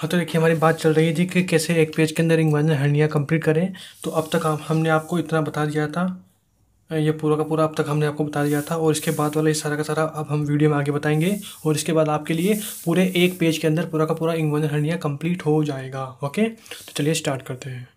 हाँ, तो देखिए हमारी बात चल रही थी कि कैसे एक पेज के अंदर इंग्वाइनल हर्निया कंप्लीट करें। तो अब तक हमने आपको इतना बता दिया था। ये पूरा का पूरा अब तक हमने आपको बता दिया था, और इसके बाद वाला ये सारा का सारा अब हम वीडियो में आगे बताएंगे। और इसके बाद आपके लिए पूरे एक पेज के अंदर पूरा का पूरा इंग्वाइनल हर्निया कंप्लीट हो जाएगा। ओके, तो चलिए स्टार्ट करते हैं।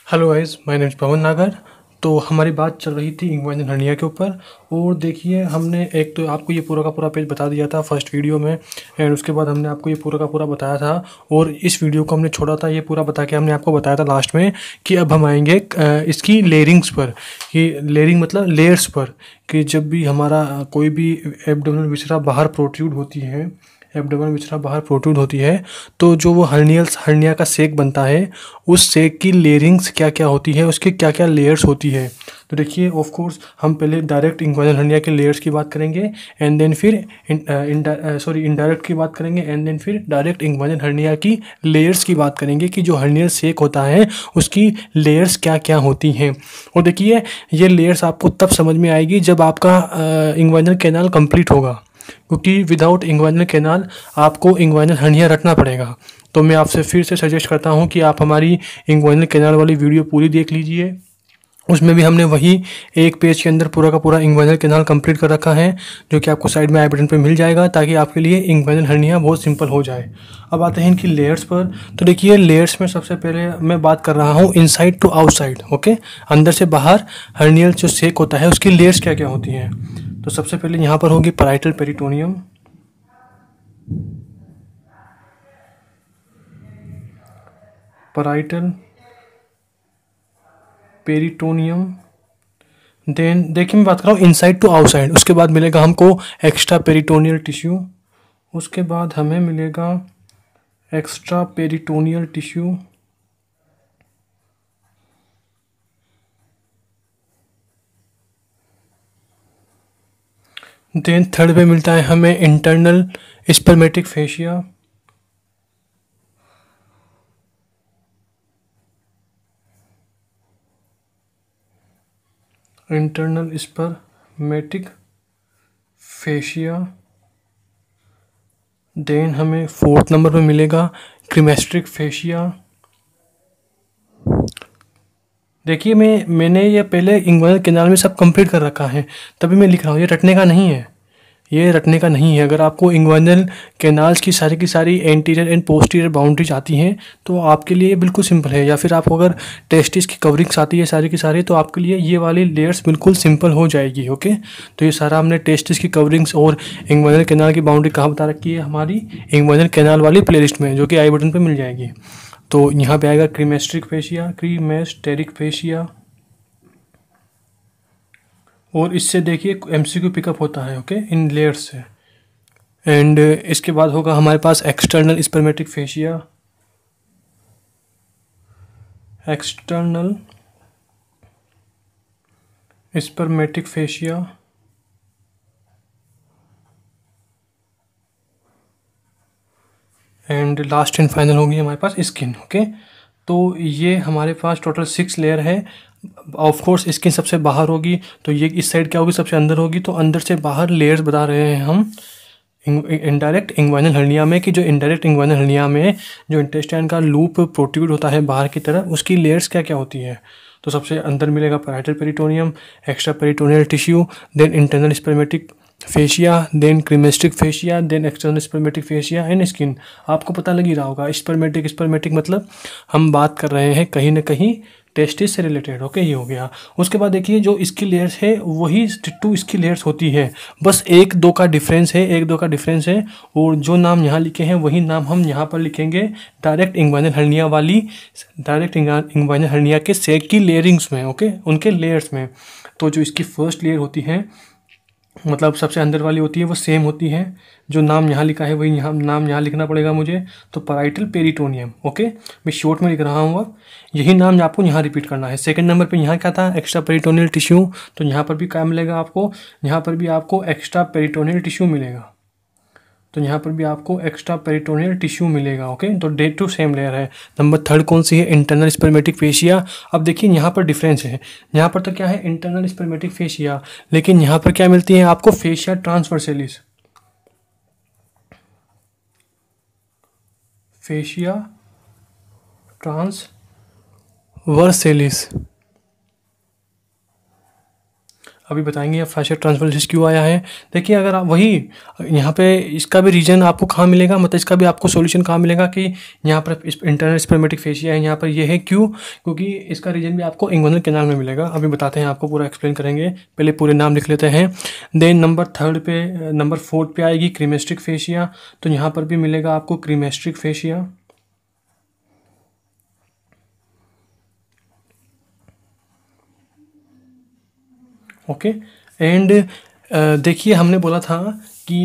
Hello guys, my name is Pawan Nagar. तो हमारी बात चल रही थी इंग्वाइनल हर्निया के ऊपर। और देखिए हमने एक तो आपको ये पूरा का पूरा पेज बता दिया था फर्स्ट वीडियो में, एंड उसके बाद हमने आपको ये पूरा का पूरा बताया था। और इस वीडियो को हमने छोड़ा था ये पूरा बता के, हमने आपको बताया था लास्ट में कि अब हम आएंगे इसकी लेयरिंग्स पर, कि लेयरिंग मतलब लेयर्स पर, कि जब भी हमारा कोई भी एब्डोमिनल विसरा बाहर प्रोट्रूड होती है, एब्डोमिनल विसरा बाहर प्रोट्रूड होती है, तो जो वो हर्निया का सेक बनता है, उस सेक की लेयरिंग्स क्या क्या होती है, उसके क्या क्या लेयर्स होती है। तो देखिए ऑफ कोर्स हम पहले डायरेक्ट इंग्वाइनल हर्निया के लेयर्स की बात करेंगे, एंड देन फिर इनडायरेक्ट की बात करेंगे, एंड देन फिर डायरेक्ट इंग्वाइनल हर्निया की लेयर्स की बात करेंगे कि जो हर्नियल सेक होता है उसकी लेयर्स क्या क्या होती हैं। और देखिए ये लेयर्स आपको तब समझ में आएगी जब आपका इंग्वाइनल कैनाल कंप्लीट होगा, क्योंकि विदाउट इंग्वाइनल कैनाल आपको इंग्वाइनल हर्निया रखना पड़ेगा। तो मैं आपसे फिर से सजेस्ट करता हूं कि आप हमारी इंग्वाइनल कैनाल वाली वीडियो पूरी देख लीजिए। उसमें भी हमने वही एक पेज के अंदर पूरा का पूरा इंग्वाइनल कैनाल कंप्लीट कर रखा है, जो कि आपको साइड में आई बटन पे मिल जाएगा, ताकि आपके लिए इंग्वाइनल हर्निया बहुत सिंपल हो जाए। अब आते हैं इनकी लेयर्स पर। तो देखिए लेयर्स में सबसे पहले मैं बात कर रहा हूँ इनसाइड टू आउटसाइड। ओके, अंदर से बाहर हर्नियल जो सेक होता है उसकी लेयर्स क्या क्या होती हैं। तो सबसे पहले यहाँ पर होगी parietal peritoneum, parietal peritoneum. Then देखिए मैं बात कर रहा हूँ इनसाइड टू आउटसाइड। उसके बाद मिलेगा हमको एक्स्ट्रा पेरिटोनियल टिश्यू, उसके बाद हमें मिलेगा extra peritoneal tissue, then third पे मिलता है हमें internal spermatic fascia, internal spermatic fascia. Then हमें फोर्थ नंबर पे मिलेगा क्रीमेस्ट्रिक फेशिया। देखिए मैंने ये पहले इंग्वाइनल कैनाल में सब कंप्लीट कर रखा है, तभी मैं लिख रहा हूँ। ये रटने का नहीं है, ये रटने का नहीं है। अगर आपको इंग्वाइनल कैनाल्स की सारी एंटीरियर एंड पोस्टीरियर बाउंड्रीज आती हैं तो आपके लिए बिल्कुल सिंपल है, या फिर आपको अगर टेस्टिस की कवरिंग्स आती है सारी की सारी, तो आपके लिए ये वाली लेयर्स बिल्कुल सिंपल हो जाएगी। ओके, तो ये सारा हमने टेस्टिस की कवरिंग्स और इंग्वाइनल कैनाल की बाउंड्री कहाँ बता रखी है, हमारी इंग्वाइनल कैनाल वाली प्लेलिस्ट में, जो कि आई बटन पर मिल जाएगी। तो यहाँ पे आएगा क्रीमेस्ट्रिक फेशिया, क्रीमेस्टेरिक फेशिया। और इससे देखिए एमसीक्यू पिकअप होता है ओके इन लेयर्स से। एंड इसके बाद होगा हमारे पास external spermatic fascia, external spermatic fascia. And last and final होगी हमारे पास स्किन। ओके, तो ये हमारे पास टोटल 6 लेयर है। ऑफ कोर्स स्किन सबसे बाहर होगी, तो ये इस साइड क्या होगी, सबसे अंदर होगी। तो अंदर से बाहर लेयर्स बता रहे हैं हम इनडायरेक्ट इंग्वाइनल हर्निया में, कि जो इनडायरेक्ट इंग्वाइनल हर्निया में जो इंटेस्टाइन का लूप प्रोट्रूड होता है बाहर की तरफ, उसकी लेयर्स क्या क्या होती है। तो सबसे अंदर मिलेगा parietal peritoneum, extra peritoneal tissue, then internal spermatic fascia, then cremasteric fascia, then external spermatic fascia and skin. आपको पता लग ही रहा होगा स्पर्मेटिक मतलब हम बात कर रहे हैं कहीं ना कहीं टेस्टिस से रिलेटेड। ओके, ये हो गया। उसके बाद देखिए जो इसकी लेयर्स है वही डिट्टो इसकी लेयर्स होती है, बस एक दो का डिफरेंस है। और जो नाम यहाँ लिखे हैं वही नाम हम यहाँ पर लिखेंगे डायरेक्ट इंग्वाइनल हर्निया वाली, डायरेक्ट इंग्वाइनल हर्निया के सेक की लेयरिंग्स में। ओके, उनके लेयर्स में। तो जो इसकी फर्स्ट लेयर होती है, मतलब सबसे अंदर वाली होती है, वो सेम होती है। जो नाम यहाँ लिखा है वही यहाँ नाम यहाँ लिखना पड़ेगा मुझे। तो पैराइटल पेरिटोनियम। ओके, मैं शॉर्ट में लिख रहा हूँ, अब यही नाम आपको यहाँ रिपीट करना है। सेकंड नंबर पे यहाँ क्या था, एक्स्ट्रा पेरिटोनियल टिश्यू। तो यहाँ पर भी क्या मिलेगा आपको, यहाँ पर भी आपको एक्स्ट्रा पेरिटोनियल टिश्यू मिलेगा। तो यहाँ पर भी आपको एक्स्ट्रा पेरिटोनियल टिश्यू मिलेगा। ओके, तो डे टू सेम लेयर है। नंबर थर्ड कौन सी है, इंटरनल स्पर्मेटिक फेशिया। अब देखिए यहाँ पर डिफरेंस है, यहाँ पर तो क्या है इंटरनल स्पर्मेटिक फेशिया, लेकिन यहाँ पर क्या मिलती है आपको, फेशिया ट्रांसवर्सेलिस। फेशिया ट्रांसवर्सेलिस। अभी बताएंगे आप फाशिया ट्रांसवर्सेलिस क्यों आया है। देखिए अगर आप वही यहाँ पे इसका भी रीजन आपको कहाँ मिलेगा, मतलब इसका भी आपको सॉल्यूशन कहाँ मिलेगा कि यहाँ पर इंटरनल स्पर्मेटिक फेशिया है, यहाँ पर ये है क्यों, क्योंकि इसका रीजन भी आपको इंग्वानल कैनाल में मिलेगा। अभी बताते हैं, आपको पूरा एक्सप्लेन करेंगे। पहले पूरे नाम लिख लेते हैं। देन नंबर 4 पे आएगी क्रीमेस्ट्रिक फेशिया, तो यहाँ पर भी मिलेगा आपको क्रीमेस्ट्रिक फेशिया। ओके एंड देखिए हमने बोला था कि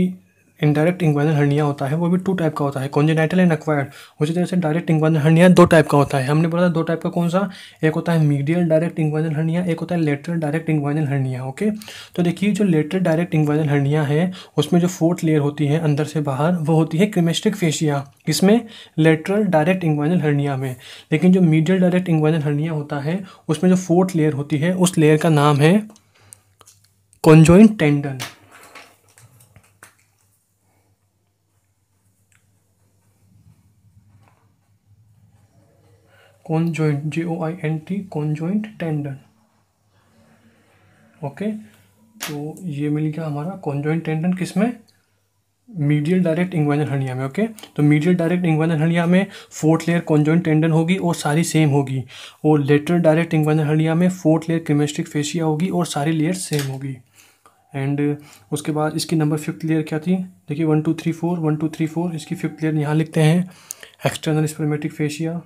इनडायरेक्ट इंग्वाइनल हर्निया होता है, वो भी 2 टाइप का होता है, कॉन्जेनाइटल एंड एक्वायर्ड। उसी तरह से डायरेक्ट इंग्वाइनल हर्निया 2 टाइप का होता है। हमने बोला था 2 टाइप का कौन सा, एक होता है मीडियल डायरेक्ट इंग्वाइनल हर्निया, एक होता है lateral direct inguinal hernia. Okay तो देखिए जो लेटरल डायरेक्ट इंग्वाइनल हर्निया है उसमें जो 4th लेयर होती है अंदर से बाहर, वो होती है क्रीमेस्ट्रिक फेशिया। इसमें लेटरल डायरेक्ट इंग्वाइनल हर्निया में। लेकिन जो मीडियल डायरेक्ट इंग्वाइनल हर्निया होता है उसमें जो 4th लेयर होती है उस लेयर का नाम है conjoint tendon. Conjoint JOINT conjoint tendon. Okay तो ये मिल गया हमारा कॉन्जॉइंट टेंडन किसमें, मीडियल डायरेक्ट इंग्वाइनल हर्निया में। ओके तो मीडियल डायरेक्ट इंग्वाइनल हर्निया में 4th लेयर कॉन्जॉइंट टेंडन होगी और सारी सेम होगी, और लेटरल डायरेक्ट इंग्वाइनल हर्निया में 4th लेयर क्रीमेस्ट्रिक फेशिया होगी और सारी लेयर सेम होगी। एंड उसके बाद इसकी नंबर 5th लेयर क्या थी, देखिए 1 2 3 4 1 2 3 4, इसकी 5th लेयर यहाँ लिखते हैं external spermatic fascia.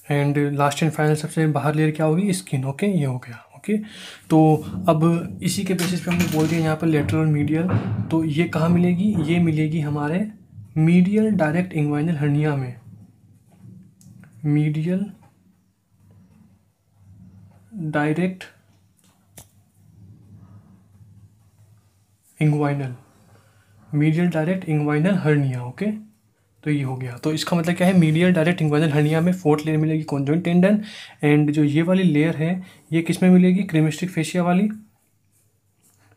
And last and final सबसे बाहर लेयर क्या होगी, स्किन। ओके ये हो गया। ओके तो अब इसी के बेसिस पे हमने बोल दिया यहाँ पर लेटरल और मीडियल, तो ये कहाँ मिलेगी, ये मिलेगी हमारे मीडियल डायरेक्ट इंग्वाइनल हर्निया में। Medial direct inguinal, medial direct inguinal hernia. Okay तो ये हो गया। तो इसका मतलब क्या है, मीडियल डायरेक्ट इंग्वाइनल हर्निया में 4th लेयर मिलेगी कॉन्जॉइंट टेंडन, एंड जो ये वाली लेयर है ये किस में मिलेगी, क्रीमेस्ट्रिक फेशिया वाली,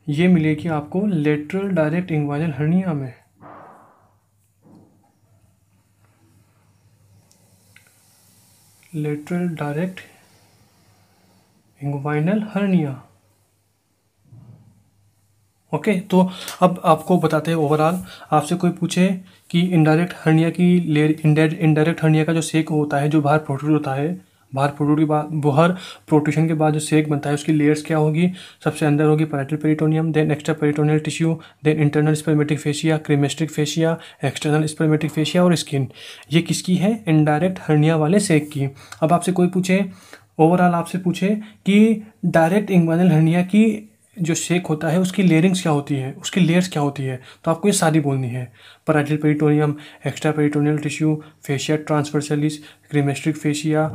ये मिलेगी आपको लेटरल डायरेक्ट इंग्वाइनल हर्निया में। Lateral direct inguinal hernia. Okay तो अब आपको बताते हैं ओवरऑल, आपसे कोई पूछे कि इनडायरेक्ट हर्निया की लेयर, इनडायरेक्ट हर्निया का जो सेक होता है, जो बाहर प्रोट्रूड होता है, बाहर प्रोट्रूशन के बाद जो सेक बनता है उसकी लेयर्स क्या होगी, सबसे अंदर होगी parietal peritoneum, then extra peritoneal tissue, then internal spermatic fascia, cremasteric fascia, external spermatic fascia और स्किन। ये किसकी है, इनडायरेक्ट हर्निया वाले सेक की। अब आपसे कोई पूछे ओवरऑल, आपसे पूछे कि डायरेक्ट इंग्वाइनल हर्निया की जो शेक होता है उसकी लेयरिंग्स क्या होती है, उसकी लेयर्स क्या होती है, तो आपको ये सारी बोलनी है। Parietal peritoneum, extra peritoneal tissue, fascia transversalis, cremasteric fascia.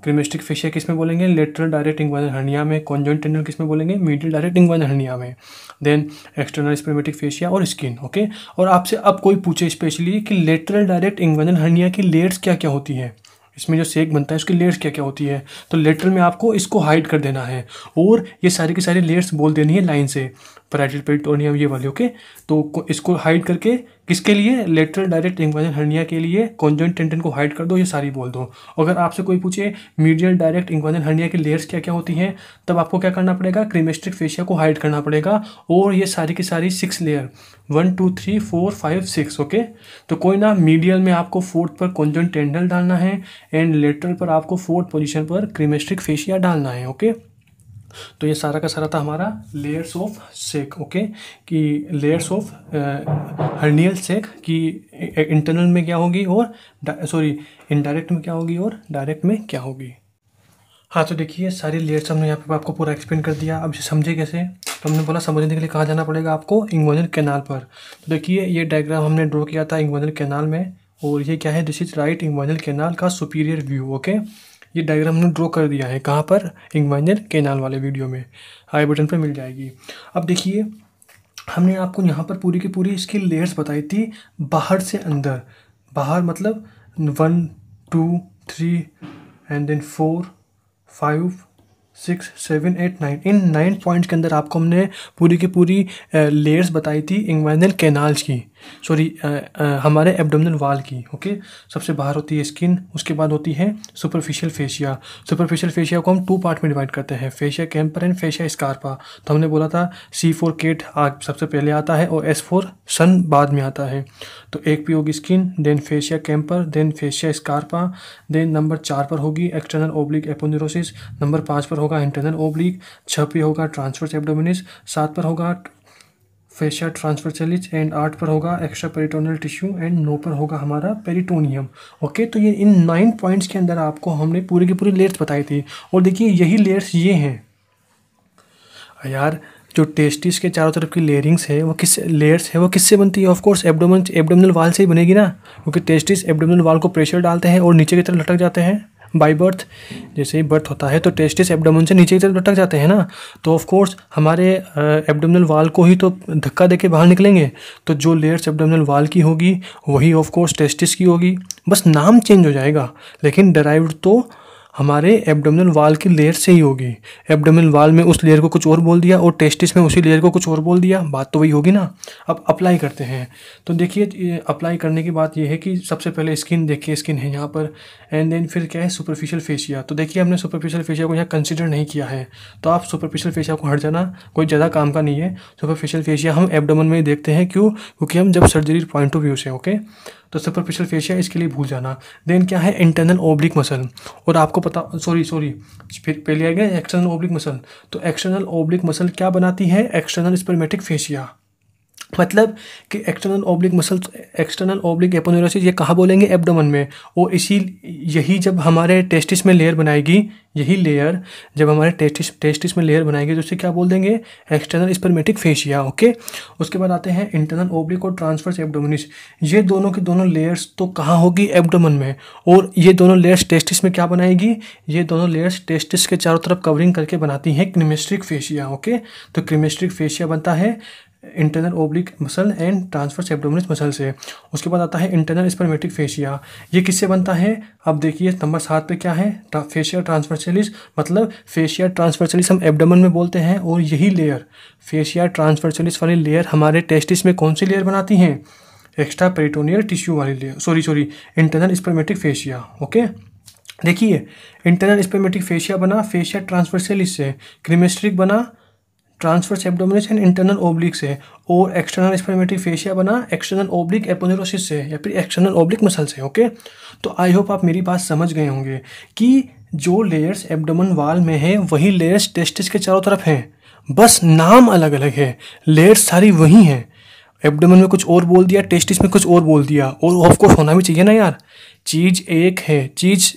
Cremasteric fascia किस में बोलेंगे, लेटरल डायरेक्ट इंग्वाइनल हर्निया में। कॉन्जॉइंट टेंडन किस में बोलेंगे, मीडियल डायरेक्ट इंग्वाइनल हर्निया में। देन एक्सटर्नल स्पर्मेटिक फेशिया और स्किन। ओके और आपसे अब कोई पूछे स्पेशली कि लेटरल डायरेक्ट इंग्वाइनल हर्निया की लेयर्स क्या क्या होती है, इसमें जो सेक बनता है उसकी लेयर्स क्या क्या होती है, तो लेटरल में आपको इसको हाइड कर देना है और ये सारी की सारी लेयर्स बोल देनी है लाइन से, पैरेटल पेरिटोनियम ये वाले। ओके तो इसको हाइड करके किसके लिए, लेटरल डायरेक्ट इंग्वाइनल हर्निया के लिए कॉन्जॉइंट टेंडन को हाइड कर दो, ये सारी बोल दो। अगर आपसे कोई पूछे मीडियल डायरेक्ट इंग्वाइनल हर्निया की लेयर्स क्या क्या होती हैं, तब आपको क्या करना पड़ेगा, क्रीमेस्ट्रिक फेशिया को हाइड करना पड़ेगा और ये सारी की सारी 6 लेयर 1 2 3 4 5 6। ओके तो कोई ना, मीडियल में आपको 4th पर कॉन्जॉइंट टेंडन डालना है एंड लेटरल पर आपको 4th पोजीशन पर क्रीमेस्ट्रिक फेशिया डालना है। ओके तो ये सारा का सारा था हमारा लेयर्स ऑफ सेक। ओके कि लेयर्स ऑफ हर्नियल सेक की इंटरनल में क्या होगी और सॉरी इनडायरेक्ट में क्या होगी और डायरेक्ट में क्या होगी। हाँ तो देखिए सारी लेयर्स हमने यहाँ पे आपको पूरा एक्सप्लेन कर दिया। अब समझे कैसे, तो हमने बोला समझने के लिए कहाँ जाना पड़ेगा आपको, इंग्वाइनल कैनाल पर। तो देखिए ये डायग्राम हमने ड्रॉ किया था इंग्वाइनल कैनाल में, और ये क्या है, this is right inguinal canal का सुपीरियर व्यू। ओके ये डायग्राम हमने ड्रॉ कर दिया है कहाँ पर, इंग्वाइनल कैनाल वाले वीडियो में, आई बटन पर मिल जाएगी। अब देखिए हमने आपको यहाँ पर पूरी की पूरी इसकी लेयर्स बताई थी बाहर से अंदर, बाहर मतलब 1 2 3 एंड देन 4, 5, 6, 7, 8, 9। इन 9 पॉइंट्स के अंदर आपको हमने पूरी की पूरी लेयर्स बताई थी इंग्वाइनल कैनाल्स की, सॉरी हमारे एब्डोमिनल वाल की। ओके, सबसे बाहर होती है स्किन, उसके बाद होती है सुपरफिशियल फेशिया। सुपरफिशियल फेशिया को हम 2 पार्ट में डिवाइड करते हैं, फेशिया कैम्पर एंड फेशिया स्कार्पा। तो हमने बोला था C4 केट सबसे पहले आता है और S4 सन बाद में आता है। तो एक पे होगी skin, then fascia Camper, then fascia Scarpa, then number 4 पर होगी एक्सटर्नल ओब्लिक एपोन्यूरोसिस, नंबर 5 पर होगा इंटरनल ओब्लिक, 6 पे होगा ट्रांसवर्स एब्डोमिनिस, 7 पर होगा फेशिया ट्रांसवर्सलिस एंड 8 पर होगा एक्स्ट्रा पेरिटोनियल टिश्यू एंड 9 पर होगा हमारा पेरिटोनियम। ओके, तो ये इन 9 पॉइंट्स के अंदर आपको हमने पूरी की पूरी लेयर्स बताई थी। और देखिए यही लेयर्स ये हैं यार, जो टेस्टिस के चारों तरफ की लेयरिंग्स है वो किससे बनती है? ऑफ कोर्स एब्डोमिनल वाल से ही बनेगी ना, क्योंकि टेस्टिस एब्डोमिनल वाल को प्रेशर डालते हैं और नीचे की तरफ लटक जाते हैं बाय बर्थ। जैसे ही बर्थ होता है तो टेस्टिस एब्डोमेन से नीचे की तरफ लटक जाते हैं ना, तो ऑफ कोर्स हमारे एब्डोमिनल वाल को ही तो धक्का देके बाहर निकलेंगे। तो जो लेयर्स एब्डोमिनल वाल की होगी वही ऑफ कोर्स टेस्टिस की होगी, बस नाम चेंज हो जाएगा, लेकिन डराइव्ड तो हमारे एब्डोमिनल वाल की लेयर से ही होगी। एब्डोमिनल वाल में उस लेयर को कुछ और बोल दिया और टेस्टिस में उसी लेयर को कुछ और बोल दिया, बात तो वही होगी ना। अब अप्लाई करते हैं, तो देखिए अप्लाई करने की बात यह है कि सबसे पहले स्किन, देखिए स्किन है यहाँ पर, एंड देन फिर क्या है सुपरफिशियल फेशिया। तो देखिए हमने सुपरफिशियल फेशिया को यहाँ कंसिडर नहीं किया है, तो आप सुपरफिशियल फेशिया को हट जाना, कोई ज़्यादा काम का नहीं है। सुपरफिशियल फेशिया हम एब्डोमेन में ही देखते हैं, क्यों? क्योंकि हम जब सर्जरी पॉइंट ऑफ व्यू से, ओके, तो सुपरफिशियल फेशिया इसके लिए भूल जाना। देन क्या है इंटरनल ओब्लिक मसल, और आपको पता, सॉरी फिर पहले आएगा एक्सटर्नल ओब्लिक मसल। तो एक्सटर्नल ओब्लिक मसल क्या बनाती है? External spermatic fascia. मतलब कि external oblique muscle, external oblique aponeurosis, ये कहाँ बोलेंगे? एब्डोमेन में। और यही जब हमारे टेस्टिस में लेयर बनाएगी, यही लेयर जब हमारे टेस्टिस में लेयर बनाएगी तो उसे क्या बोल देंगे? External spermatic fascia. ओके, उसके बाद आते हैं इंटरनल ओब्लिक और ट्रांसवर्स एब्डोमिनिस। ये दोनों की दोनों लेयर्स तो कहाँ होगी? एब्डोमेन में। और ये दोनों लेयर्स टेस्टिस में क्या बनाएगी? ये दोनों लेयर्स टेस्टिस के चारों तरफ कवरिंग करके बनाती हैं क्रीमेस्ट्रिक फेशिया। ओके, तो क्रीमेस्ट्रिक फेशिया बनता है internal oblique muscle and transverse abdominis muscle से। उसके बाद आता है इंटरनल स्पर्मेटिक फेशिया। ये किससे बनता है? अब देखिए नंबर 7 पे क्या है? फेशिया ट्रांसवर्सलिस। मतलब फेशिया ट्रांसवर्सलिस हम एब्डोमेन में बोलते हैं, और यही लेयर फेशिया ट्रांसवर्सलिस वाली लेयर हमारे टेस्टिस में कौन सी लेयर बनाती हैं? एक्स्ट्रा पेरिटोनियल टिश्यू वाली layer, sorry internal spermatic fascia. Okay, देखिए इंटरनल स्पर्मेटिक फेशिया बना फेशिया ट्रांसवर्सलिस से, क्रीमेस्ट्रिक बना transverse abdominis and internal oblique से, और एक्सटर्नल स्पर्मेटिक फेशिया बना एक्सटर्नल ओब्लिक एपोन्यूरोसिस से या फिर एक्सटर्नल ओब्लिक मसल से। ओके, तो आई होप आप मेरी बात समझ गए होंगे कि जो लेयर्स एब्डोमेन वाल में है वही लेयर्स टेस्टिस के चारों तरफ हैं, बस नाम अलग अलग है, लेयर्स सारी वही हैं। एब्डोमेन में कुछ और बोल दिया, टेस्टिस में कुछ और बोल दिया, और ऑफकोर्स होना भी चाहिए ना यार, चीज़ एक है। चीज़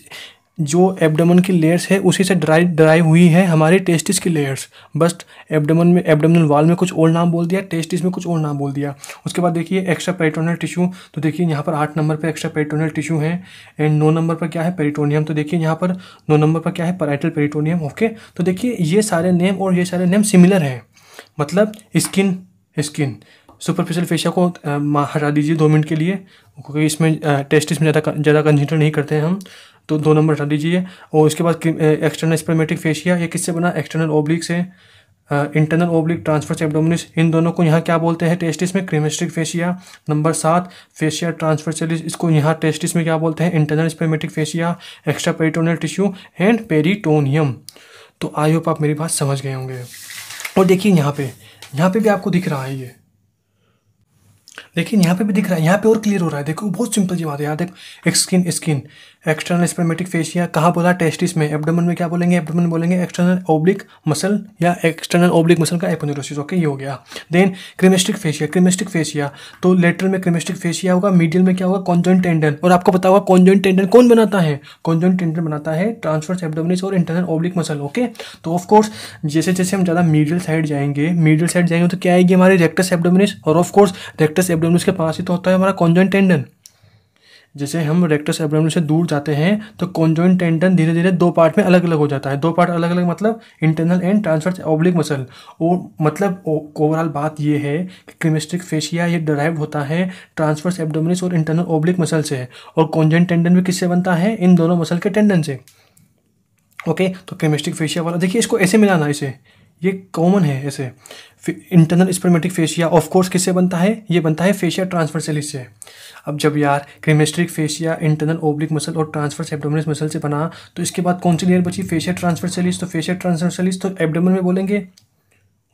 जो एब्डोमेन की लेयर्स है उसी से ड्राइव हुई है हमारी टेस्टिस की लेयर्स, बस एब्डोमिनल वाल में कुछ और नाम बोल दिया, टेस्टिस में कुछ और नाम बोल दिया। उसके बाद देखिए एक्स्ट्रा पेरिटोनियल टिश्यू। तो देखिए यहाँ पर 8 नंबर पे एक्स्ट्रा पेरिटोनियल टिश्यू है, एंड 9 नंबर पर क्या है? पेरिटोनियम। तो देखिए यहाँ पर 9 नंबर पर क्या है? Parietal peritoneum. ओके, तो देखिए ये सारे नेम और ये सारे नेम सिमिलर हैं। मतलब स्किन सुपरफिशियल फेशिया को हटा दीजिए 2 मिनट के लिए, क्योंकि इसमें टेस्टिस में ज़्यादा कंसिडर नहीं करते हैं हम, तो 2 नंबर हटा दीजिए। और उसके बाद एक्सटर्नल स्पर्मेटिक फेशिया, ये किससे बना? एक्सटर्नल ओब्लिक से। इंटरनल ओब्लिक ट्रांसवर्स एब्डोमिनिस, इन दोनों को यहाँ क्या बोलते हैं टेस्टिस में? क्रीमेस्ट्रिक फेशिया। नंबर 7 फेशिया ट्रांसवर्सलिस, इसको यहाँ टेस्टिस में क्या बोलते हैं? Internal spermatic fascia, extra peritoneal tissue and peritoneum. तो आई होप आप मेरी बात समझ गए होंगे। और देखिए यहाँ पे भी आपको दिख रहा है, ये देखिए यहाँ पे भी दिख रहा है, यहाँ पे और क्लियर हो रहा है। देखो बहुत सिंपल सी बात है यार, देखो स्किन एक्सटर्नल स्पर्मेटिक फेशिया कहाँ बोला? टेस्टिस में। एब्डोमेन में क्या बोलेंगे? एब्डोमेन में बोलेंगे एक्सटर्नल ओब्लिक मसल या एक्सटर्नल ओब्लिक मसल का एपोन्यूरोसिस। ओके, ये हो गया। देन क्रीमेस्ट्रिक फेशिया, तो लेटरल में क्रीमेस्ट्रिक फेशिया होगा, मीडियल में क्या होगा? Conjoint tendon. और आपको पता होगा कॉन्जॉइंट टेंडन कौन बनाता है? कॉन्जॉइंट टेंडन बनाता है ट्रांसवर्स एब्डोमिनिस और इंटरनल ओब्लिक मसल। ओके, तो ऑफकोर्स जैसे जैसे हम ज़्यादा मीडियल साइड जाएंगे तो क्या आएगी? हमारी रेक्टस एब्डोमिनिस, और ऑफकोर्स रेक्टस एब्डोमिनिस के पास ही तो होता है हमारा कॉन्जॉइंट टेंडन। जैसे हम रेक्टस एब्डोमिनिस से दूर जाते हैं तो कॉन्जॉइंट टेंडन धीरे धीरे 2 पार्ट में अलग अलग हो जाता है। 2 पार्ट अलग अलग मतलब internal and transverse oblique muscle. और मतलब ओवरऑल बात ये है कि क्रीमेस्ट्रिक फेशिया ये डिराइव होता है ट्रांसवर्स एब्डोमिनिस और इंटरनल ओब्लिक मसल से, और कॉन्जॉइंट टेंडन भी किससे बनता है? इन दोनों मसल के टेंडन से। ओके, तो क्रेमेस्टिक फेशिया वाला देखिए, इसको ऐसे मिलाना, इसे ये कॉमन है ऐसे। Internal spermatic fascia of course किससे बनता है? ये बनता है फेशिया ट्रांसवर्सलिस से। अब जब यार क्रेमेस्टिक फेशिया इंटरनल ओब्लिक मसल और ट्रांसवर्स एब्डोमिनल मसल से बना, तो इसके बाद कौन सी लेयर बची? फेशिया ट्रांसवर्सलिस। तो फेशिया ट्रांसवर्सलिस तो एब्डोमेन में बोलेंगे,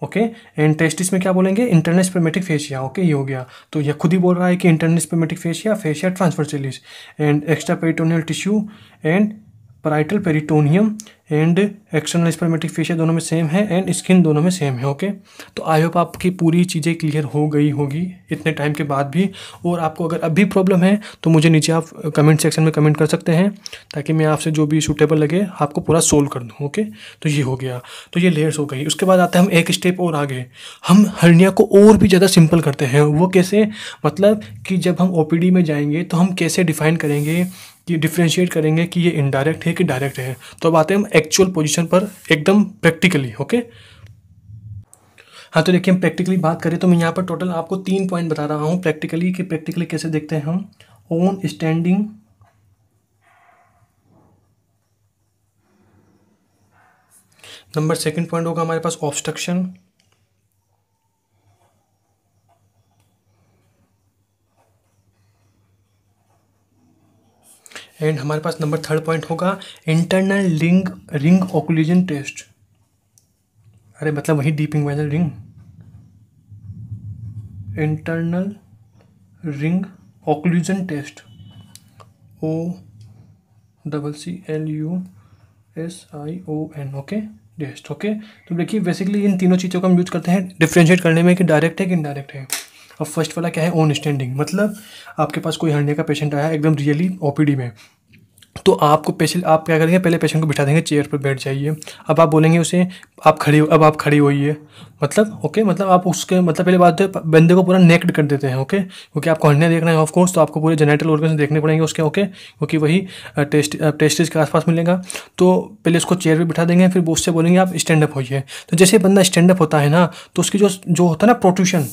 ओके। एंड टेस्टिस में क्या बोलेंगे? Internal spermatic fascia. ओके, ये हो गया। तो यह खुद ही बोल रहा है कि internal spermatic fascia, fascia transversalis and extra peritoneal tissue and parietal peritoneum and external spermatic fascia दोनों में सेम है एंड स्किन दोनों में सेम है। ओके, तो आई होप आपकी पूरी चीज़ें क्लियर हो गई होगी इतने टाइम के बाद भी। और आपको अगर अभी प्रॉब्लम है तो मुझे नीचे आप कमेंट सेक्शन में कमेंट कर सकते हैं, ताकि मैं आपसे जो भी सूटेबल लगे आपको पूरा सोल्व कर दूँ। ओके, तो ये हो गया, तो ये लेयर्स हो गई। उसके बाद आता है हम एक स्टेप और आगे, हम हर्निया को और भी ज़्यादा सिंपल करते हैं। वो कैसे? मतलब कि जब हम ओपीडी में जाएंगे तो हम कैसे डिफाइन करेंगे, कि डिफ्रेंशिएट करेंगे कि ये इनडायरेक्ट है कि डायरेक्ट है। तो अब आते हैं हम एक्चुअल पोजीशन पर एकदम प्रैक्टिकली। ओके, हाँ, तो देखिए हम प्रैक्टिकली बात करें तो मैं यहाँ पर टोटल आपको 3 पॉइंट बता रहा हूँ प्रैक्टिकली, कि प्रैक्टिकली कैसे देखते हैं हम। On standing, number second point होगा हमारे पास ऑब्स्ट्रक्शन, एंड हमारे पास नंबर थर्ड पॉइंट होगा इंटरनल रिंग ओक्लूजन टेस्ट। अरे मतलब वही deep inguinal ring, internal ring occlusion test, OCCLUSION। Okay, test. Okay, तो देखिए बेसिकली इन तीनों चीज़ों को हम यूज करते हैं डिफ्रेंशिएट करने में कि डायरेक्ट है कि इनडायरेक्ट है। अब फर्स्ट वाला क्या है? ऑन स्टैंडिंग, मतलब आपके पास कोई हर्निया का पेशेंट आया एकदम रियली ओपीडी में, तो आपको पेशेंट, आप क्या करेंगे? पहले पेशेंट को बिठा देंगे, चेयर पर बैठ जाइए। अब आप बोलेंगे उसे आप खड़ी हो, अब आप खड़ी होइए, मतलब ओके, मतलब आप उसके मतलब पहले बात है बंदे को पूरा नेक्ड कर देते हैं। ओके, क्योंकि आपको हर्निया देखना है ऑफ कोर्स, तो आपको पूरे जेनिटल ऑर्गन्स देखने पड़ेंगे उसके। ओके, क्योंकि वही टेस्टिस के आसपास मिलेगा। तो पहले उसको चेयर पर बिठा देंगे, फिर उससे बोलेंगे आप स्टैंड अप होइए। तो जैसे बंदा स्टैंड अप होता है ना, तो उसकी जो होता है ना प्रोट्रूशन,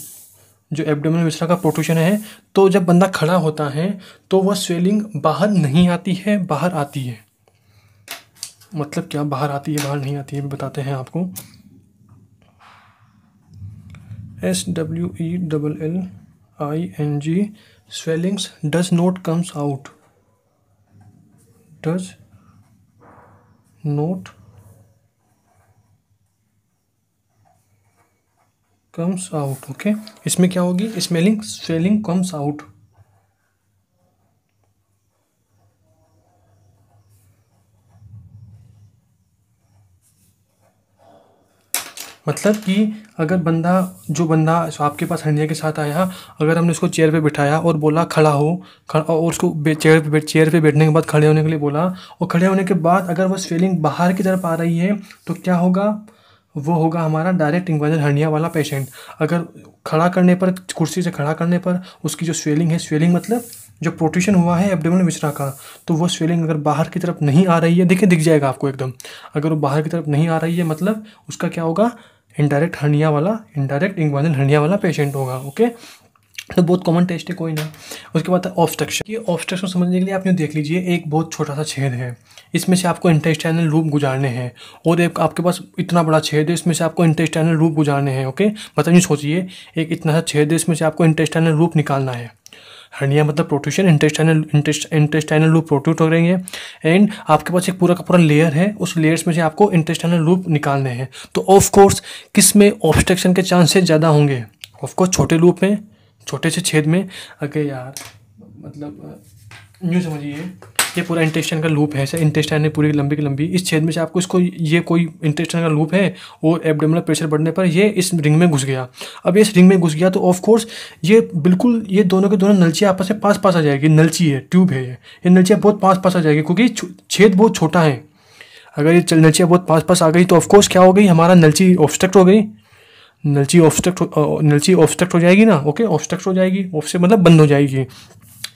जो एब्डोमिनल विसरा का प्रोट्रूशन है, तो जब बंदा खड़ा होता है तो वह स्वेलिंग बाहर नहीं आती है, बाहर आती है। मतलब क्या बाहर आती है बाहर नहीं आती है, बताते हैं आपको। SWELLING swellings does not comes out, does not comes out। Okay, इसमें क्या होगी? Swelling comes out. मतलब कि अगर जो बंदा आपके पास हर्निया के साथ आया, अगर हमने उसको चेयर पे बिठाया और बोला खड़ा हो, और उसको चेयर पे बैठने के बाद खड़े होने के लिए बोला, और खड़े होने के बाद अगर वो स्वेलिंग बाहर की तरफ आ रही है, तो क्या होगा? वो होगा हमारा डायरेक्ट इंग्वाइनल हर्निया वाला पेशेंट। अगर खड़ा करने पर, कुर्सी से खड़ा करने पर उसकी जो स्वेलिंग है, स्वेलिंग मतलब जो प्रोट्रूशन हुआ है एब्डोमिनल विसरा का, तो वो स्वेलिंग अगर बाहर की तरफ नहीं आ रही है, देखिए दिख जाएगा आपको एकदम, अगर वो बाहर की तरफ नहीं आ रही है मतलब उसका क्या होगा? इनडायरेक्ट हर्निया वाला, इनडायरेक्ट इंग्वाइनल हर्निया वाला पेशेंट होगा। ओके, तो बहुत कॉमन टेस्ट है, कोई ना। उसके बाद ऑब्स्ट्रक्शन। ये ऑब्स्ट्रक्शन समझने के लिए आप यूँ देख लीजिए, एक बहुत छोटा सा छेद है, इसमें से आपको इंटेस्टाइनल लूप गुजारने हैं, और एक आपके पास इतना बड़ा छेद है, इसमें से आपको इंटेस्टाइनल लूप गुजारने हैं। ओके, मतलब ये सोचिए एक इतना सा छेद है, इसमें से आपको इंटेस्टाइनल लूप निकालना है। हर्निया मतलब प्रोट्रूशन, इंटेस्टाइनल लूप प्रोट्रूट हो रही है, एंड आपके पास एक पूरा का पूरा लेयर है, उस लेयर्स में से आपको इंटेस्टाइनल लूप निकालने हैं। तो ऑफ कोर्स किस में ऑब्स्ट्रक्शन के चांसेस ज़्यादा होंगे? ऑफ कोर्स छोटे लूप में, छोटे से छेद में। अगर यार मतलब यूँ समझिए, ये पूरा इंटेस्टाइन का लूप है, ऐसे इंटेस्टाइन है पूरी लंबी की लंबी, इस छेद में से आपको इसको, ये कोई इंटेस्टाइन का लूप है और एब्डोमिनल प्रेशर बढ़ने पर ये इस रिंग में घुस गया। अब इस रिंग में घुस गया तो ऑफ कोर्स ये बिल्कुल, ये दोनों के दोनों नलचियाँ आपस में पास आ जाएगी। नलची है, ट्यूब है, ये नलचियाँ बहुत पास आ जाएगी, क्योंकि छेद बहुत छोटा है। अगर ये नलचियाँ बहुत पास आ गई तो ऑफकोर्स क्या हो गई? हमारा नलची ऑब्स्ट्रक्ट हो गई, नलची ऑब्स्ट्रक्ट हो जाएगी ना। ओके, ऑब्स्ट्रक्ट हो जाएगी, ऑफ से मतलब बंद हो जाएगी।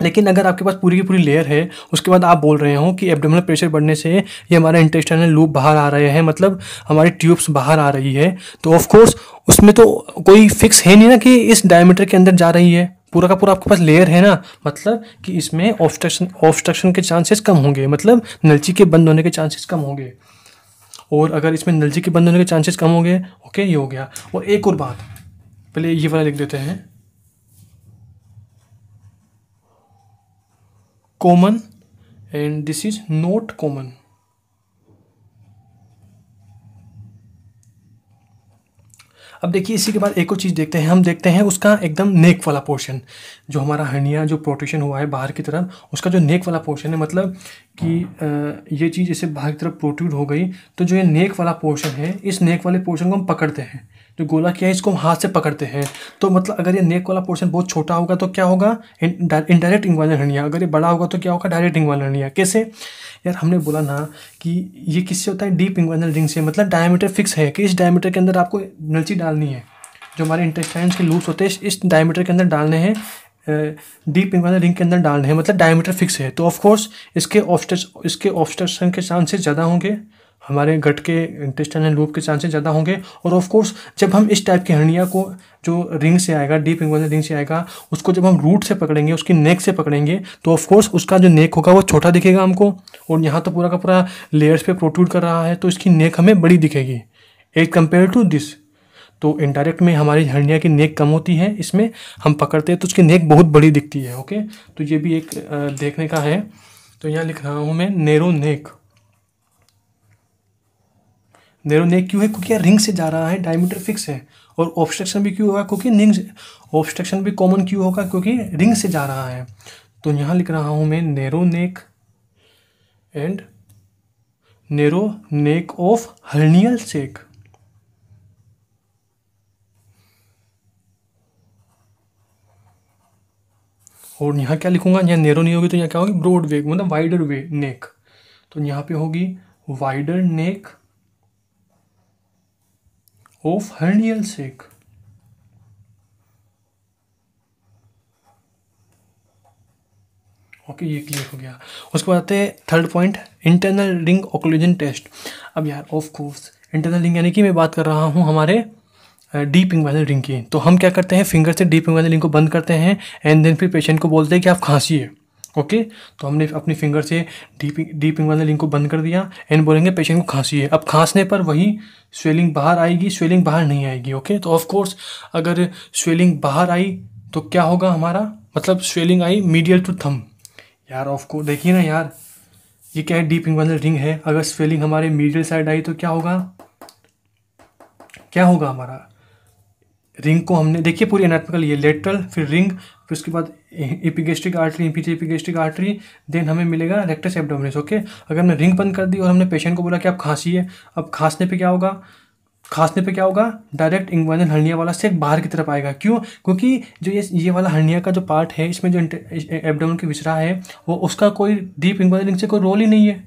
लेकिन अगर आपके पास पूरी की पूरी लेयर है, उसके बाद आप बोल रहे हो कि एब्डोमिनल प्रेशर बढ़ने से ये हमारा इंटेस्टाइनल लूप बाहर आ रहे हैं, मतलब हमारी ट्यूब्स बाहर आ रही है, तो ऑफ कोर्स उसमें तो कोई फिक्स है नहीं ना कि इस डायमीटर के अंदर जा रही है, पूरा का पूरा आपके पास लेयर है ना, मतलब कि इसमें ऑब्स्ट्रक्शन के चांसेस कम होंगे, मतलब नलची के बंद होने के चांसेस कम होंगे। और अगर इसमें नलजी के बंद होने के चांसेस कम हो गए। ओके, ये हो गया। और एक और बात, पहले ये वाला लिख देते हैं, common and this is not common. अब देखिए इसी के बाद एक और चीज़ देखते हैं, हम देखते हैं उसका एकदम नेक वाला पोर्शन, जो हमारा हर्निया जो प्रोट्रूशन हुआ है बाहर की तरफ, उसका जो नेक वाला पोर्शन है, मतलब कि ये चीज़ इसे बाहर की तरफ प्रोट्रूड हो गई, तो जो ये नेक वाला पोर्शन है, इस नेक वाले पोर्शन को हम पकड़ते हैं, जो गोला किया है इसको हम हाथ से पकड़ते हैं। तो मतलब अगर ये नेक वाला पोर्शन बहुत छोटा होगा तो क्या होगा, इनडायरेक्ट इंग्वाइनल हर्निया। अगर ये बड़ा होगा तो क्या होगा, डायरेक्ट इंग्वाइनल हर्निया। कैसे यार, हमने बोला ना कि ये किससे होता है, डीप इंग्वाइनल रिंग से। मतलब डायमीटर फिक्स है कि इस डायमीटर के अंदर आपको नलची डालनी है, जो हमारे इंटेस्टाइन्स के लूप्स होते हैं इस डायमीटर के अंदर डालने हैं, डीप इंग्वाइनल रिंग के अंदर डालने हैं, मतलब डायमीटर फिक्स है। तो ऑफकोर्स इसके ऑब्स्ट्रक्शन के चांसेस ज़्यादा होंगे, हमारे गट के इंटेस्टाइनल लूप के चांसेस ज़्यादा होंगे। और ऑफकोर्स जब हम इस टाइप की हर्निया को जो रिंग से आएगा, डीप इंग्वाइनल रिंग से आएगा, उसको जब हम रूट से पकड़ेंगे, उसकी नेक से पकड़ेंगे, तो ऑफकोर्स उसका जो नेक होगा वो छोटा दिखेगा हमको। और यहाँ तो पूरा का पूरा लेयर्स पे प्रोट्रूड कर रहा है, तो इसकी नेक हमें बड़ी दिखेगी एज कम्पेयर टू दिस। तो इनडायरेक्ट में हमारी हर्निया की नेक कम होती है, इसमें हम पकड़ते हैं तो उसकी नेक बहुत बड़ी दिखती है। ओके, तो ये भी एक देखने का है। तो यहाँ लिख रहा हूँ मैं नैरो नेक। नैरो नेक क्यों है, क्योंकि यार रिंग से जा रहा है, डायमीटर फिक्स है। और ऑब्स्ट्रक्शन भी क्यों होगा, क्योंकि रिंग, ऑब्स्ट्रक्शन भी कॉमन क्यों होगा, क्योंकि रिंग से जा रहा है। तो यहाँ लिख रहा हूँ मैं narrow neck and narrow neck of hernial sac. और यहाँ क्या लिखूंगा, यहाँ नैरो नहीं होगी तो यहाँ क्या होगी, ब्रॉड वे, मतलब वाइडर वे नेक। तो यहाँ पे होगी wider neck of hernial sac. Okay, ये क्लियर हो गया। उसके बाद आते हैं third point, internal ring occlusion test. अब यार ऑफ कोर्स इंटरनल रिंग यानी कि मैं बात कर रहा हूँ हमारे डीप इंग्वाइनल रिंग की। तो हम क्या करते हैं, फिंगर से डीप इंग्वाइनल रिंग को बंद करते हैं एंड देन फिर पेशेंट को बोलते हैं कि आप खांसिए। ओके, तो हमने अपनी फिंगर से डीप इंग्वाइनल रिंग को बंद कर दिया एंड बोलेंगे पेशेंट को खांसिए। अब खांसने पर वही स्वेलिंग बाहर आएगी, स्वेलिंग बाहर नहीं आएगी। ओके, तो ऑफ कोर्स अगर स्वेलिंग बाहर आई तो क्या होगा हमारा, मतलब swelling I medial to thumb. यार ऑफ कोर्स देखिए ना यार, ये क्या है, डीप इंग्वाइनल रिंग है, अगर स्वेलिंग हमारे मीडियल साइड आई तो क्या होगा, क्या होगा हमारा, रिंग को हमने देखिए पूरी एनाटॉमिकल, ये लेटरल, फिर रिंग, फिर उसके बाद epigastric artery, epigastric artery, then हमें मिलेगा रेक्टस एब्डोमिनस। ओके, अगर हमने रिंग बंद कर दी और हमने पेशेंट को बोला कि आप खांसिए, अब खांसने पे क्या होगा, खांसने पे क्या होगा, डायरेक्ट इंग्वाइनल हर्निया वाला सेक बाहर की तरफ आएगा। क्यों, क्योंकि जो ये वाला हर्निया का जो पार्ट है, इसमें जो एब्डोमेन की विसरा है, वो उसका कोई डीप इंग्वाइनल रिंग से कोई रोल ही नहीं है।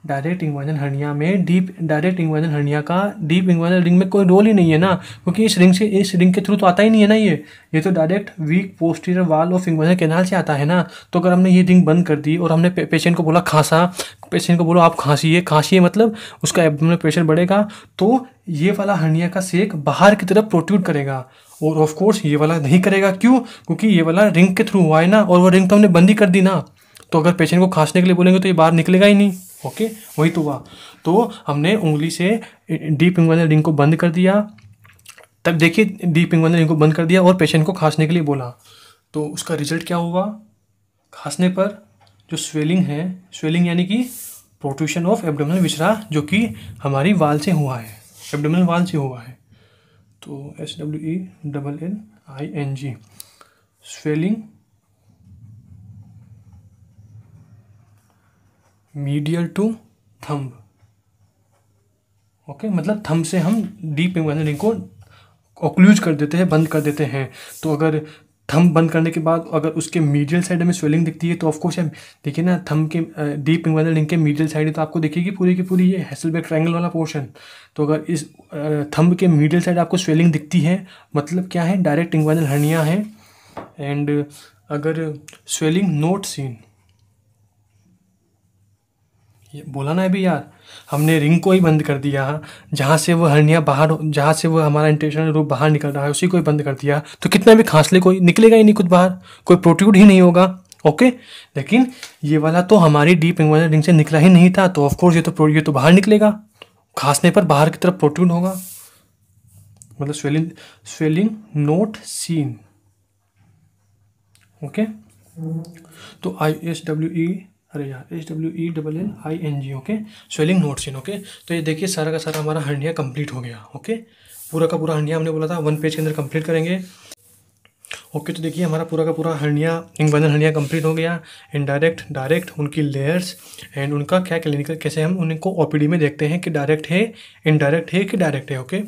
डायरेक्ट इंग्वाइनल हर्निया में डायरेक्ट इंग्वाइनल हर्निया का डीप इंग्वाइनल रिंग में कोई रोल ही नहीं है ना, क्योंकि इस रिंग के थ्रू तो आता ही नहीं है ना, ये तो direct weak posterior wall of inguinal canal से आता है ना। तो अगर हमने ये रिंग बंद कर दी और हमने पेशेंट को बोला खांसा, पेशेंट को बोलो आप खांसिए, मतलब उसका एब्डोमिनल प्रेशर बढ़ेगा, तो ये वाला हर्निया का सेक बाहर की तरफ प्रोट्रूड करेगा। और ऑफ कोर्स ये वाला नहीं करेगा, क्यों, क्योंकि ये वाला रिंग के थ्रू हुआ है ना, और वो रिंग तो हमने बंद ही कर दी ना। तो अगर पेशेंट को खांसने के लिए बोलेंगे तो ये बाहर निकलेगा ही नहीं। ओके, वही तो हुआ। तो हमने उंगली से डीप इंग्वाइनल रिंग को बंद कर दिया, तब देखिए डीप इंग्वाइनल रिंग को बंद कर दिया और पेशेंट को खांसने के लिए बोला, तो उसका रिजल्ट क्या हुआ, खांसने पर जो स्वेलिंग है, स्वेलिंग यानी कि प्रोट्रूशन ऑफ एब्डोमिनल विसरा, जो कि हमारी वाल से हुआ है, एब्डोमिनल वाल से हुआ है। तो SWELLING, swelling medial to thumb. Okay, मतलब थंब से हम डीप इंग्वाइनल रिंग को ओक्लूज कर देते हैं, बंद कर देते हैं। तो अगर थंब बंद करने के बाद अगर उसके मीडियल साइड में स्वेलिंग दिखती है तो ऑफकोर्स देखिए ना, थंब के डीप इंग्वाइनल रिंग के मीडियल साइड तो आपको दिखेगी पूरी की पूरी ये हैसलबर्ग ट्रायंगल वाला पोर्शन। तो अगर इस थंब के मीडियल साइड आपको स्वेलिंग दिखती है, मतलब क्या है, डायरेक्ट इंग्वाइनल हर्निया है। एंड अगर स्वेलिंग नॉट सीन, बोला ना अभी यार, हमने रिंग को ही बंद कर दिया, जहाँ से वो हर्निया बाहर, जहाँ से वो हमारा इंटेस्टाइनल रूप बाहर निकल रहा है उसी को ही बंद कर दिया, तो कितना भी खांस ले कोई निकलेगा ही नहीं कुछ बाहर, कोई प्रोट्रूड ही नहीं होगा। ओके, लेकिन ये वाला तो हमारी डीप इंग्वाइनल रिंग से निकला ही नहीं था, तो ऑफकोर्स ये तो बाहर निकलेगा। खांसने पर बाहर की तरफ प्रोट्रूड होगा, मतलब स्वेलिंग नोट सीन। ओके, तो ISWE, अरे यार SWELLING, okay, swelling note scene. Okay, तो ये देखिए सारा का सारा हमारा हर्निया कंप्लीट हो गया। ओके, पूरा का पूरा हर्निया हमने बोला था 1 पेज के अंदर कंप्लीट करेंगे। ओके, तो देखिए हमारा पूरा का पूरा हर्निया, इंग्वाइनल हर्निया कंप्लीट हो गया। इनडायरेक्ट, डायरेक्ट, उनकी लेयर्स एंड उनका क्या क्लिनिकल, कैसे हम उनको OPD में देखते हैं कि डायरेक्ट है, इनडायरेक्ट है कि डायरेक्ट है। ओके,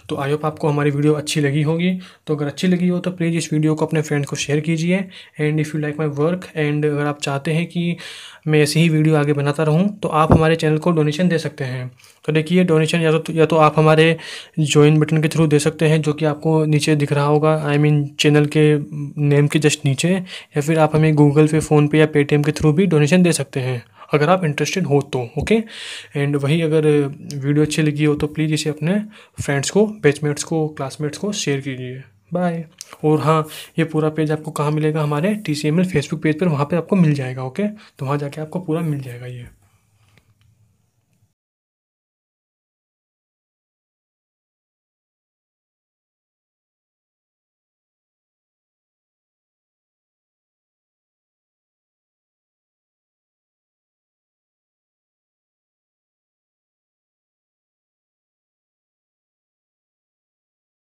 तो आई होप आपको हमारी वीडियो अच्छी लगी होगी। तो अगर अच्छी लगी हो तो प्लीज़ इस वीडियो को अपने फ्रेंड को शेयर कीजिए। And if you like my work, and अगर आप चाहते हैं कि मैं ऐसी ही वीडियो आगे बनाता रहूं तो आप हमारे चैनल को डोनेशन दे सकते हैं। तो देखिए डोनेशन या तो आप हमारे ज्वाइन बटन के थ्रू दे सकते हैं, जो कि आपको नीचे दिख रहा होगा, आई मीन चैनल के नेम के जस्ट नीचे, या फिर आप हमें गूगल पे, फ़ोनपे या पेटीएम के थ्रू भी डोनेशन दे सकते हैं अगर आप इंटरेस्टेड हो तो। ओके, एंड वही अगर वीडियो अच्छी लगी हो तो प्लीज़ इसे अपने फ्रेंड्स को, बैचमेट्स को, क्लासमेट्स को शेयर कीजिए। बाय। और हाँ, ये पूरा पेज आपको कहाँ मिलेगा, हमारे TCML फेसबुक पेज पर, वहाँ पे आपको मिल जाएगा। ओके, तो वहाँ जाके आपको पूरा मिल जाएगा ये।